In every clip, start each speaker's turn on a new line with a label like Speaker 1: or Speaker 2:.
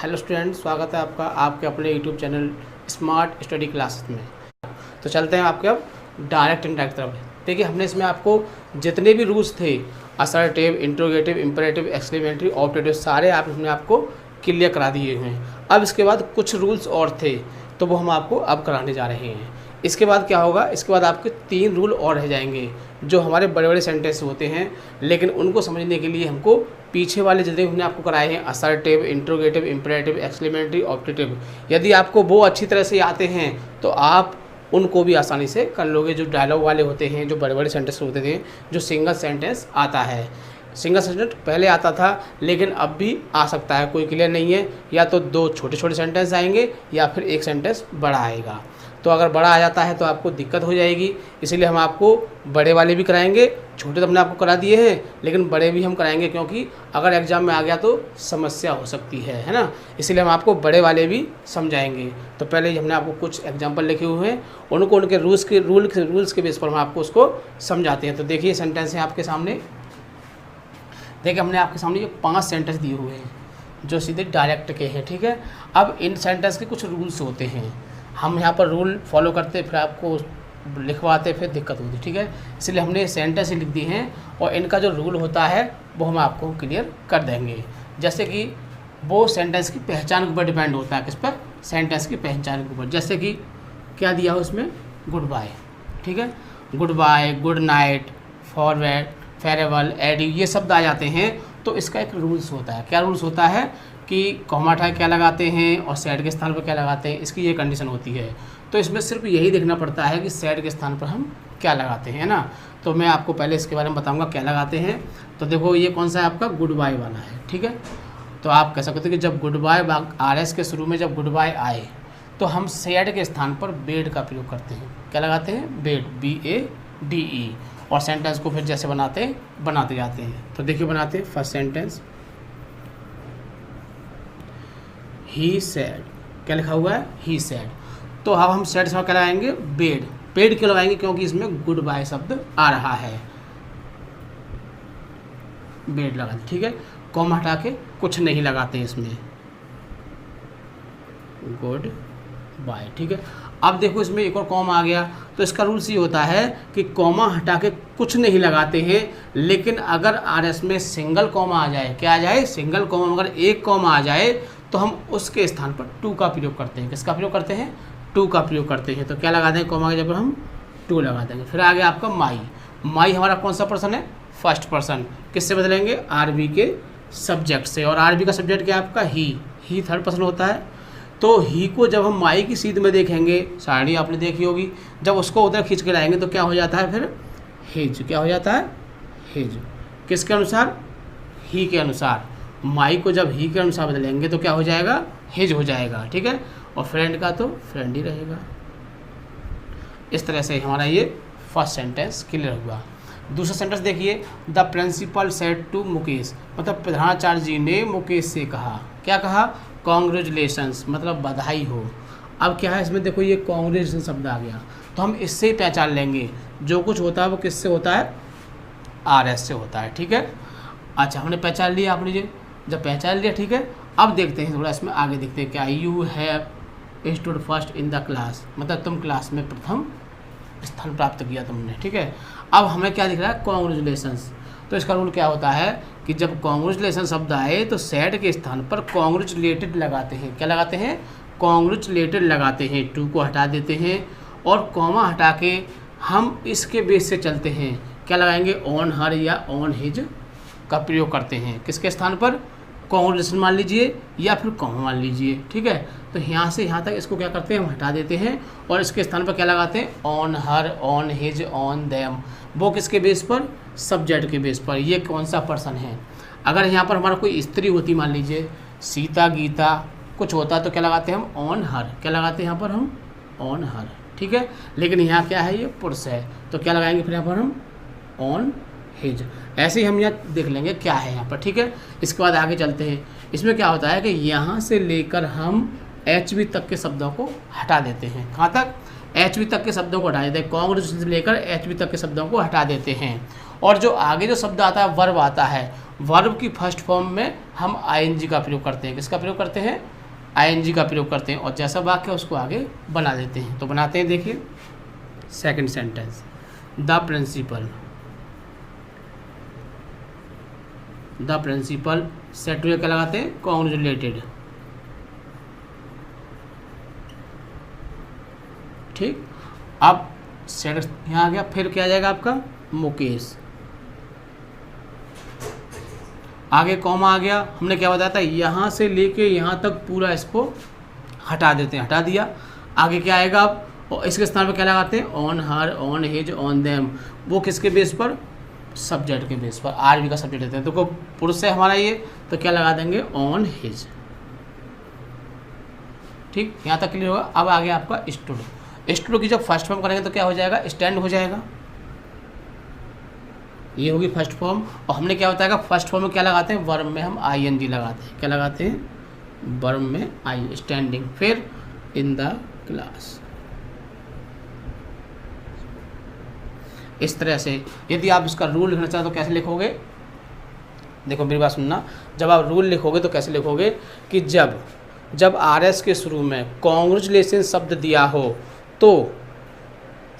Speaker 1: Hello student, स्वागत है आपका आपके अपने YouTube channel smart study classes में। तो चलते हैं आपके अब डायरेक्ट इंडायरेक्ट तरफ। देखिए, हमने इसमें आपको जितने भी रूल्स थे, assertive, interrogative, imperative, exclamatory, objective, सारे हमने आपको क्लियर करा दिए हैं। अब इसके बाद कुछ रूल्स और थे, तो वो हम आपको अब कराने जा रहे हैं। इसके बाद क्या होगा, इसके बाद आपके 3 रूल और रह जाएंगे जो हमारे बड़े बड़े सेंटेंस होते हैं, लेकिन उनको समझने के लिए हमको पीछे वाले जितने हमने आपको कराए हैं, assertive, interrogative, imperative, exclamatory, objective, यदि आपको वो अच्छी तरह से आते हैं तो आप उनको भी आसानी से कर लोगे। जो डायलॉग वाले होते हैं, जो बड़े बड़े सेंटेंस होते थे, जो सिंगल सेंटेंस आता है, सिंगल सेंटेंस पहले आता था लेकिन अब भी आ सकता है, कोई क्लियर नहीं है। या तो 2 छोटे छोटे सेंटेंस आएंगे या फिर एक सेंटेंस बड़ा आएगा। तो अगर बड़ा आ जाता है तो आपको दिक्कत हो जाएगी, इसीलिए हम आपको बड़े वाले भी कराएंगे। छोटे तो हमने आपको करा दिए हैं, लेकिन बड़े भी हम कराएंगे, क्योंकि अगर एग्ज़ाम में आ गया तो समस्या हो सकती है ना। इसीलिए हम आपको बड़े वाले भी समझाएंगे। तो पहले ही हमने आपको कुछ एग्जाम्पल लिखे हुए हैं, उनको उनके रूल्स के बेस पर हम आपको उसको समझाते हैं। तो देखिए, सेंटेंस है आपके सामने। देखिए, हमने आपके सामने ये 5 सेंटेंस दिए हुए हैं जो सीधे डायरेक्ट के हैं, ठीक है। अब इन सेंटेंस के कुछ रूल्स होते हैं, हम यहाँ पर रूल फॉलो करते फिर आपको लिखवाते फिर दिक्कत होती, ठीक है। इसलिए हमने सेंटेंस ही लिख दी हैं और इनका जो रूल होता है वो हम आपको क्लियर कर देंगे। जैसे कि वो सेंटेंस की पहचान के ऊपर डिपेंड होता है, किस पर, सेंटेंस की पहचान के ऊपर। जैसे कि क्या दिया हो उसमें, गुड बाय, ठीक है। Goodbye, good night, forward, farewell, adieu, ये शब्द आ जाते हैं तो इसका एक रूल्स होता है। क्या रूल्स होता है कि कॉमा हटा क्या लगाते हैं और सैड के स्थान पर क्या लगाते हैं, इसकी ये कंडीशन होती है। तो इसमें सिर्फ यही देखना पड़ता है कि सैड के स्थान पर हम क्या लगाते हैं ना। तो मैं आपको पहले इसके बारे में बताऊंगा क्या लगाते हैं। तो देखो, ये कौन सा है आपका, गुड बाय वाला है, ठीक है। तो आप कह सकते हो कि जब गुड बाय RS के शुरू में जब गुड बाय आए तो हम सैड के स्थान पर बेड का प्रयोग करते हैं। क्या लगाते हैं, बेड, BADE, और सेंटेंस को फिर जैसे बनाते जाते हैं। तो देखिए बनाते हैं। फर्स्ट सेंटेंस, ही सैड, क्या लिखा हुआ है, ही सैड। तो अब हम सैड से क्या लगाएंगे, बेड। बेड क्यों लगाएंगे, क्योंकि इसमें गुड बाय शब्द आ रहा है, बेड लगा, ठीक है। कॉमा हटा के कुछ नहीं लगाते हैं इसमें, गुड बाय, ठीक है। अब देखो, इसमें एक और कॉमा आ गया, तो इसका रूल्स ये होता है कि कॉमा हटा के कुछ नहीं लगाते हैं, लेकिन अगर RS में सिंगल कॉमा आ जाए, क्या आ जाए, सिंगल कॉमा, अगर एक कॉमा आ जाए तो हम उसके स्थान पर टू का प्रयोग करते हैं। किसका प्रयोग करते हैं, टू का प्रयोग करते हैं। तो क्या लगा देंगे, कॉमा के जगह पर हम टू लगा देंगे। फिर आ गया आपका माई। माई हमारा कौन सा पर्सन है, फर्स्ट पर्सन। किससे बदलेंगे, RV के सब्जेक्ट से, और RV का सब्जेक्ट क्या है आपका, ही थर्ड पर्सन होता है। तो ही को जब हम माई की सीध में देखेंगे, सारणी आपने देखी होगी, जब उसको उधर खींच के लाएंगे तो क्या हो जाता है, फिर हिज, क्या हो जाता है, हिज। किसके अनुसार, ही के अनुसार। माई को जब ही के अनुसार बदलेंगे तो क्या हो जाएगा, हिज हो जाएगा, ठीक है। और फ्रेंड का तो फ्रेंड ही रहेगा। इस तरह से हमारा ये फर्स्ट सेंटेंस क्लियर हुआ। दूसरा सेंटेंस देखिए, the principal said to Mukesh, मतलब प्रधानाचार्य जी ने मुकेश से कहा, क्या कहा, कॉन्ग्रेचुलेशंस, मतलब बधाई हो। अब क्या है इसमें, देखो ये कॉन्ग्रेचुलेशन शब्द आ गया, तो हम इससे ही पहचान लेंगे जो कुछ होता है वो किससे होता है, RS से होता है, ठीक है। अच्छा, हमने पहचान लिया, आपने जब पहचान लिया, ठीक है। अब देखते हैं थोड़ा इसमें आगे देखते हैं, क्या, you have stood first in the class, मतलब तुम क्लास में प्रथम स्थान प्राप्त किया तुमने, ठीक है। अब हमें क्या दिख रहा है, कॉन्ग्रेचुलेशंस। तो इसका रूल क्या होता है कि जब कॉन्ग्रेचुलेशन शब्द आए तो सैड के स्थान पर कॉन्ग्रेचुलेटेड लगाते हैं। क्या लगाते हैं, कॉन्ग्रेचुलेटेड लगाते हैं, टू को हटा देते हैं और कॉमा हटा के हम इसके बेस से चलते हैं। क्या लगाएंगे, ऑन हर या ऑन हिज का प्रयोग करते हैं। किसके स्थान पर, कॉन्ग्रेचुलेशन मान लीजिए या फिर कॉमा मान लीजिए, ठीक है। तो यहाँ से यहाँ तक इसको क्या करते हैं, हम हटा देते हैं और इसके स्थान पर क्या लगाते हैं, on her, on his, on them. वो किसके बेस पर, सब्जेक्ट के बेस पर, ये कौन सा पर्सन है। अगर यहाँ पर हमारा कोई स्त्री होती, मान लीजिए सीता, गीता, कुछ होता तो क्या लगाते हैं हम, ऑन हर, क्या लगाते हैं यहाँ पर हम, ऑन हर, ठीक है। लेकिन यहाँ क्या है, ये पुरुष है, तो क्या लगाएंगे फिर यहाँ पर हम, ऑन हिज। ऐसे ही हम यहाँ देख लेंगे क्या है यहाँ पर, ठीक है। इसके बाद आगे चलते हैं। इसमें क्या होता है कि यहाँ से लेकर हम HV तक के शब्दों को हटा देते हैं। कहाँ तक, HV तक के शब्दों को हटा देते हैं। कॉन्ग्रेचुलेशन से लेकर HV तक के शब्दों को हटा देते हैं। और जो आगे जो शब्द आता है, वर्ब आता है, वर्ब की फर्स्ट फॉर्म में हम ING का प्रयोग करते हैं। किसका प्रयोग करते हैं, आईएनजी का प्रयोग करते हैं और जैसा वाक्य है उसको आगे बना देते हैं। तो बनाते हैं, देखिए second sentence, the principal said to क्या लगाते हैं, कॉन्ग्रेचुलेटेड। ठीक, अब सेड यहाँ आ गया, फिर क्या आ जाएगा आपका मुकेश, आगे कॉमा आ गया। हमने क्या बताया था, यहाँ से लेके यहाँ तक पूरा इसको हटा देते हैं, हटा दिया। आगे क्या आएगा अब, और इसके स्थान पर क्या लगाते हैं, on her, on his, on them. वो किसके बेस पर, सब्जेक्ट के बेस पर, आरबी का सब्जेक्ट लेते हैं। तो पुरुष है हमारा ये, तो क्या लगा देंगे, ऑन हिज। ठीक, यहाँ तक क्लियर होगा। अब आगे आपका स्टूड की जब फर्स्ट फॉर्म करेंगे तो क्या हो जाएगा, स्टैंड हो जाएगा। ये होगी फर्स्ट फॉर्म। और हमने क्या बताया, फर्स्ट फॉर्म में क्या लगाते हैं, वर्ब में हम आईएनजी लगाते हैं। क्या लगाते हैं, वर्ब में आई, स्टैंडिंग। फिर इन द क्लास। इस तरह से यदि आप इसका रूल लिखना चाहते तो कैसे लिखोगे, देखो मेरी बात सुनना। जब आप रूल लिखोगे तो कैसे लिखोगे कि जब आरएस के शुरू में कॉन्ग्रेचुलेशन शब्द दिया हो तो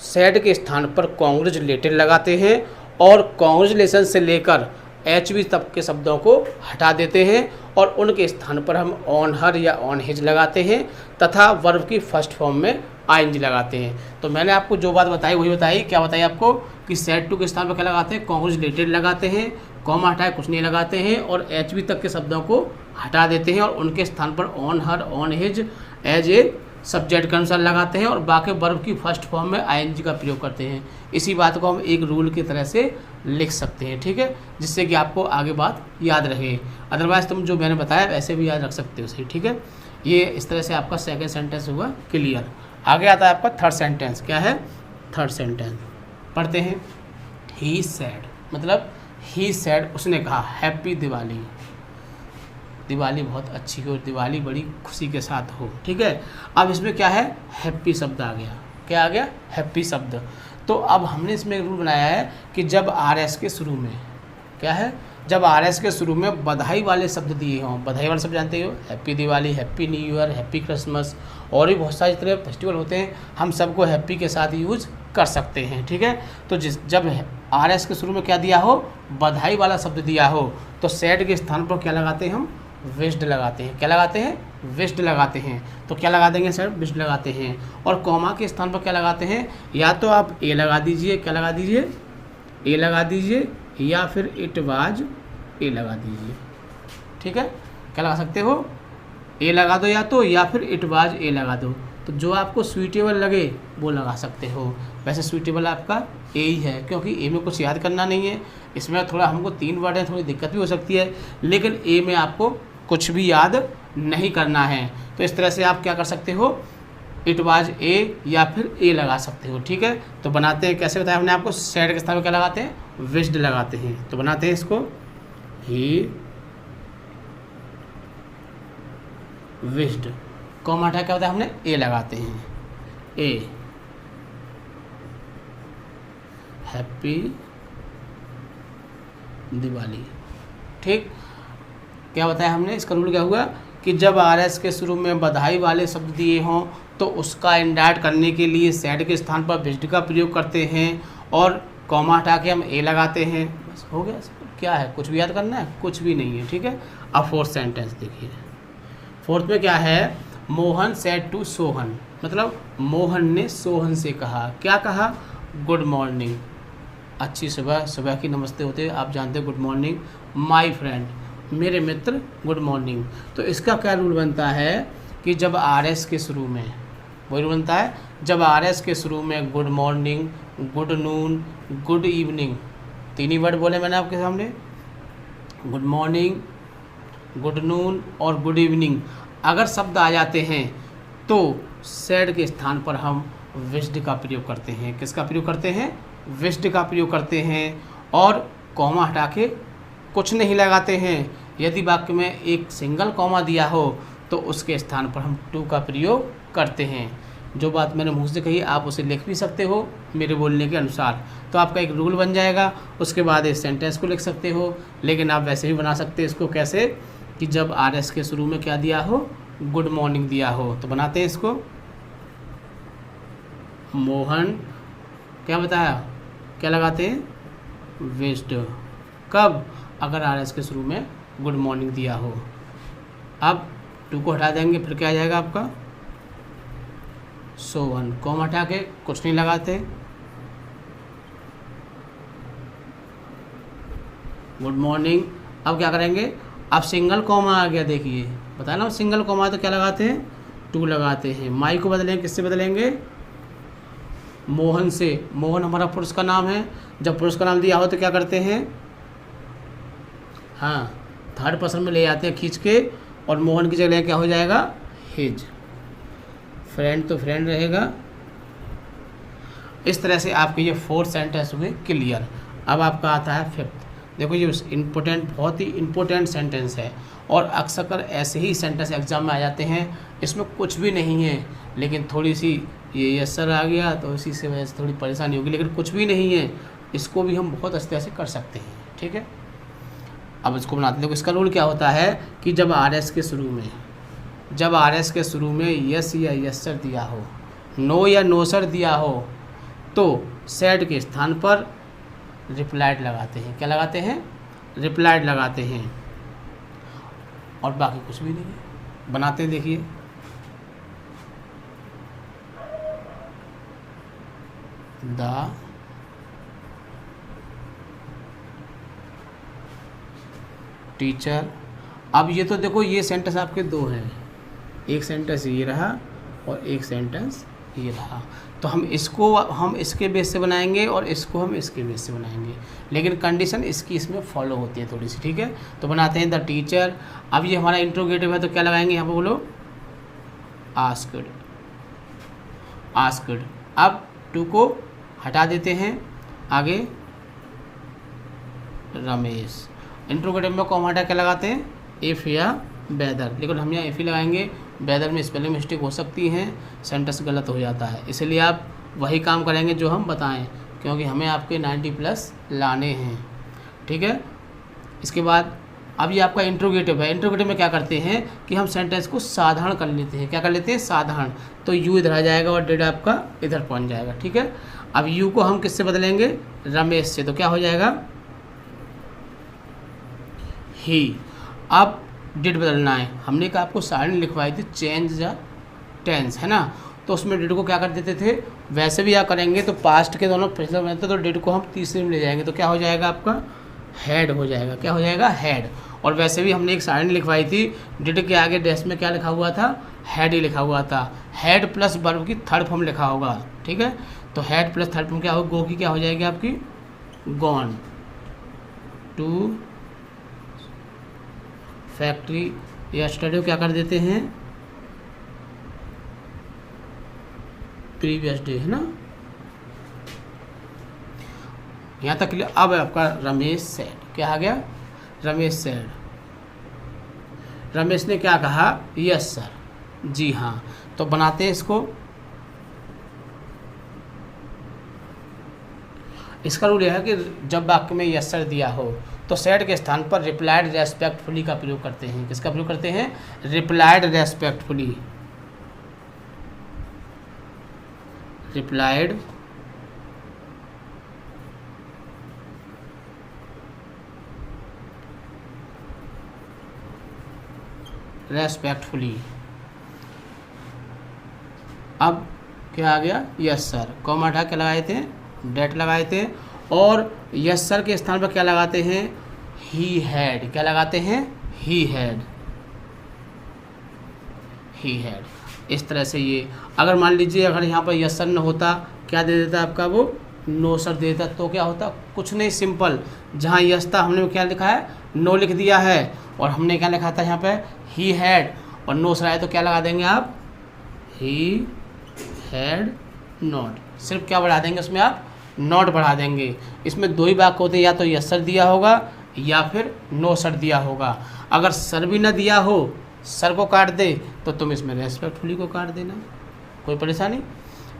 Speaker 1: सेड के स्थान पर कॉन्ग्रेचुलेटेड लगाते हैं और कॉन्ग्रेचुलेशन से लेकर एचवी तक के शब्दों को हटा देते हैं और उनके स्थान पर हम ऑन हर या ऑन हिज लगाते हैं तथा वर्ब की फर्स्ट फॉर्म में आईएनजी लगाते हैं। तो मैंने आपको जो बात बताई वही बताई। क्या बताई आपको कि सेड टू के स्थान पर क्या लगाते हैं, कॉन्ग्रेचुलेटेड लगाते हैं, कॉमा हटाए कुछ नहीं लगाते हैं और एचवी तक के शब्दों को हटा देते हैं और उनके स्थान पर on her, on his as a subject के अनुसार लगाते हैं और बाकी वर्ब की फर्स्ट फॉर्म में आईएनजी का प्रयोग करते हैं। इसी बात को हम एक रूल की तरह से लिख सकते हैं, ठीक है, जिससे कि आपको आगे बात याद रहे। अदरवाइज तुम जो मैंने बताया वैसे भी याद रख सकते हो, सही, ठीक है। ये इस तरह से आपका सेकंड सेंटेंस हुआ क्लियर। आगे आता है आपका थर्ड सेंटेंस। क्या है थर्ड सेंटेंस, पढ़ते हैं। ही सैड, मतलब ही सैड, उसने कहा हैप्पी दिवाली, दिवाली बहुत अच्छी हो, दिवाली बड़ी खुशी के साथ हो, ठीक है। अब इसमें क्या है, हैप्पी शब्द आ गया। क्या आ गया, हैप्पी शब्द। तो अब हमने इसमें एक रूल बनाया है कि जब आरएस के शुरू में क्या है, जब आरएस के शुरू में बधाई वाले शब्द दिए हों, बधाई वाले शब्द जानते हो, happy Diwali, happy new year, happy Christmas और भी बहुत सारे तरह फेस्टिवल होते हैं, हम सबको हैप्पी के साथ यूज कर सकते हैं, ठीक है। तो जब आरएस के शुरू में क्या दिया हो, बधाई वाला शब्द दिया हो, तो सैड के स्थान पर क्या लगाते हैं हम, विश्ड लगाते हैं। क्या लगाते हैं, विश्ड लगाते हैं। तो क्या लगा देंगे सर, विश्ड लगाते हैं। और कॉमा के स्थान पर क्या लगाते हैं, या तो आप ए लगा दीजिए, क्या लगा दीजिए, ए लगा दीजिए, या फिर इट वाज ए लगा दीजिए, ठीक है। क्या लगा सकते हो, ए लगा दो या फिर इट वाज ए लगा दो। तो जो आपको सूटेबल लगे वो लगा सकते हो। वैसे सूटेबल आपका ए ही है, क्योंकि ए में कुछ याद करना नहीं है। इसमें थोड़ा हमको 3 वर्ड है, थोड़ी दिक्कत भी हो सकती है, लेकिन ए में आपको कुछ भी याद नहीं करना है। तो इस तरह से आप क्या कर सकते हो, इट वाज ए या फिर ए लगा सकते हो, ठीक है। तो बनाते हैं, कैसे बताया हमने आपको, सैड के स्थान पर क्या लगाते हैं, विश्ड लगाते हैं। तो बनाते हैं इसको, ही विश्ड, कॉमा हटा क्या होता है, हमने ए लगाते हैं, ए हैप्पी दिवाली, ठीक। क्या बताया हमने, इसका रूल क्या हुआ कि जब आरएस के शुरू में बधाई वाले शब्द दिए हों तो उसका इंडायरेक्ट करने के लिए सैड के स्थान पर विश्ड का प्रयोग करते हैं और कॉमा हटा के हम ए लगाते हैं। बस हो गया। क्या है, कुछ भी याद करना है, कुछ भी नहीं है, ठीक है। अब फोर्थ सेंटेंस देखिए। फोर्थ में क्या है, मोहन सेड टू सोहन, मतलब मोहन ने सोहन से कहा, क्या कहा, गुड मॉर्निंग, अच्छी सुबह, सुबह की नमस्ते होते हैं, आप जानते हो, गुड मॉर्निंग माय फ्रेंड, मेरे मित्र, गुड मॉर्निंग। तो इसका क्या रूल बनता है कि जब आरएस के शुरू में, वही रूल बनता है, जब आरएस के शुरू में good morning, good noon, good evening, 3 ही वर्ड बोले मैंने आपके सामने, गुड मॉर्निंग, गुड नून और गुड इवनिंग, अगर शब्द आ जाते हैं तो सैड के स्थान पर हम विश्ड का प्रयोग करते हैं। किसका प्रयोग करते हैं, विश्ड का प्रयोग करते हैं और कॉमा हटा के कुछ नहीं लगाते हैं। यदि वाक्य में एक सिंगल कॉमा दिया हो तो उसके स्थान पर हम टू का प्रयोग करते हैं। जो बात मैंने मुँह से कही आप उसे लिख भी सकते हो मेरे बोलने के अनुसार, तो आपका एक रूल बन जाएगा। उसके बाद इस सेंटेंस को लिख सकते हो, लेकिन आप वैसे भी बना सकते हैं इसको, कैसे कि जब आरएस के शुरू में क्या दिया हो, गुड मॉर्निंग दिया हो, तो बनाते हैं इसको। मोहन क्या बताया, क्या लगाते हैं, विश्ड। कब, अगर आर एस के शुरू में गुड मॉर्निंग दिया हो। अब टू को हटा देंगे, फिर क्या आ जाएगा आपका, सोवन। कॉम हटा के कुछ नहीं लगाते, गुड मॉर्निंग। अब क्या करेंगे, अब सिंगल कॉमा आ गया, देखिए बताया ना सिंगल कॉमा तो क्या लगाते हैं, टू लगाते हैं। माई को बदलेंगे, किससे बदलेंगे, मोहन से। मोहन हमारा पुरुष का नाम है, जब पुरुष का नाम दिया हो तो क्या करते हैं, हाँ थर्ड पर्सन में ले आते हैं खींच के, और मोहन की जगह क्या हो जाएगा, हिज। फ्रेंड तो फ्रेंड रहेगा। इस तरह से आपके ये 4 सेंटेंस हुए क्लियर। अब आपका आता है 5th। देखो ये इम्पोर्टेंट, बहुत ही इम्पोर्टेंट सेंटेंस है, और अक्सर ऐसे ही सेंटेंस एग्जाम में आ जाते हैं। इसमें कुछ भी नहीं है, लेकिन थोड़ी सी ये यस सर आ गया तो इसी से वजह से थोड़ी परेशानी होगी, लेकिन कुछ भी नहीं है, इसको भी हम बहुत अच्छे से कर सकते हैं। ठीक है, अब इसको बनाते हैं। देखो इसका रूल क्या होता है कि जब आर एस के शुरू में यस या यस सर दिया हो, नो या नो सर दिया हो, तो सेड के स्थान पर रिप्लाइड लगाते हैं। क्या लगाते हैं, रिप्लाइड लगाते हैं, और बाकी कुछ भी नहीं है। बनाते हैं, देखिए द टीचर। अब ये तो देखो ये सेंटेंस आपके 2 हैं, एक सेंटेंस ये रहा और एक सेंटेंस ये रहा, तो हम इसके बेस से बनाएंगे और इसको हम इसके बेस से बनाएंगे, लेकिन कंडीशन इसकी इसमें फॉलो होती है थोड़ी सी। ठीक है, तो बनाते हैं द टीचर। अब ये हमारा इंट्रोगेटिव है, तो क्या लगाएंगे यहाँ पे, बोलो आस्क्ड। अब टू को हटा देते हैं, आगे रमेश। इंट्रोगेटिव में कॉमा हटा के लगाते हैं, इफ़ या वेदर, लेकिन हम यहाँ इफ़ ही लगाएंगे। वेदर में स्पेलिंग मिस्टेक हो सकती है, सेंटेंस गलत हो जाता है, इसलिए आप वही काम करेंगे जो हम बताएं, क्योंकि हमें आपके 90+ लाने हैं। ठीक है, इसके बाद अब ये आपका इंट्रोगेटिव है। इंट्रोगेटिव में क्या करते हैं कि हम सेंटेंस को साधारण कर लेते हैं। क्या कर लेते हैं, साधारण। तो यू इधर आ जाएगा और डेड आपका इधर पहुँच जाएगा। ठीक है, अब यू को हम किससे बदलेंगे, रमेश से, तो क्या हो जाएगा, ही। अब डिड बदलना है, हमने कहा आपको सारणी लिखवाई थी चेंज द टेंस, है ना, तो उसमें डिड को क्या कर देते थे, वैसे भी आप करेंगे तो पास्ट के दोनों पिछले बनते, तो डिड को हम तीसरे में ले जाएंगे, तो क्या हो जाएगा आपका, हेड हो जाएगा। क्या हो जाएगा, हेड। और वैसे भी हमने एक सारणी लिखवाई थी, डिड के आगे डैश में क्या लिखा हुआ था, हेड ही लिखा हुआ था। हेड प्लस वर्ब की थर्ड फॉर्म लिखा होगा। ठीक है, तो हेड प्लस थर्ड फॉर्म क्या होगा, गो की क्या हो जाएगी आपकी, गॉन टू फैक्ट्री या स्टडी क्या कर देते हैं, प्रीवियस डे, है ना, यहाँ तक क्लियर। अब आपका रमेश सेड, क्या आ गया, रमेश सेड। रमेश ने क्या कहा, यस सर, जी हाँ। तो बनाते हैं इसको। इसका रूल यह है कि जब वाक्य में यस सर दिया हो तो सेड के स्थान पर रिप्लाइड रेस्पेक्टफुली का प्रयोग करते हैं। किसका प्रयोग करते हैं, रिप्लाइड रेस्पेक्टफुली। Replied respectfully. अब क्या आ गया, यस सर, कॉमा हटा के लगाए थे, डेट लगाए थे, और यस सर के स्थान पर क्या लगाते हैं, ही हैड। क्या लगाते हैं, ही हैड, ही हैड। इस तरह से ये, अगर मान लीजिए अगर यहाँ पर यस सर न होता, क्या दे देता आपका, वो नो सर दे देता, तो क्या होता, कुछ नहीं, सिंपल। जहाँ यस था हमने क्या लिखा है, नो लिख दिया है, और हमने क्या लिखा था यहाँ पे, ही हैड, और नो सर आए तो क्या लगा देंगे आप, ही हैड नॉट। सिर्फ क्या बढ़ा देंगे उसमें आप, नॉट बढ़ा देंगे। इसमें 2 ही वाक्य होते हैं, या तो यस सर दिया होगा या फिर नो सर दिया होगा। अगर सर भी ना दिया हो, सर को काट दे, तो तुम इसमें रेस्पेक्टफुली को काट देना, कोई परेशानी।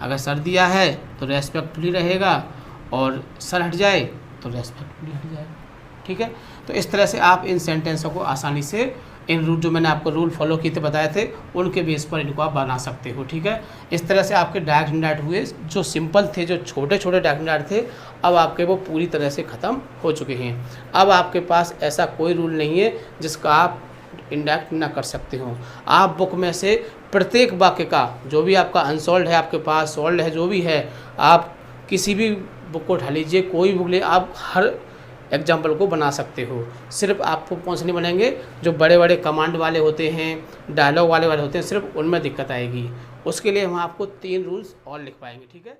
Speaker 1: अगर सर दिया है तो रेस्पेक्टफुली रहेगा, और सर हट जाए तो रेस्पेक्टफुली हट जाएगा। ठीक है, तो इस तरह से आप इन सेंटेंसों को आसानी से इन रूल जो मैंने आपको रूल फॉलो किए थे बताए थे उनके बेस पर इनको आप बना सकते हो। ठीक है, इस तरह से आपके डायरेक्ट इंडायरेक्ट हुए, जो सिंपल थे, जो छोटे छोटे डायरेक्ट इंडायरेक्ट थे, अब आपके वो पूरी तरह से ख़त्म हो चुके हैं। अब आपके पास ऐसा कोई रूल नहीं है जिसका आप इंडायरेक्ट ना कर सकते हो। आप बुक में से प्रत्येक वाक्य का जो भी आपका अनसॉल्व है, आपके पास सॉल्व है, जो भी है, आप किसी भी बुक को उठा लीजिए, कोई बुक ले, आप हर एग्जाम्पल को बना सकते हो। सिर्फ आपको कौन से नहीं बनेंगे, जो बड़े बड़े कमांड वाले होते हैं, डायलॉग वाले होते हैं, सिर्फ उनमें दिक्कत आएगी। उसके लिए हम आपको 3 रूल्स और लिख पाएंगे। ठीक है।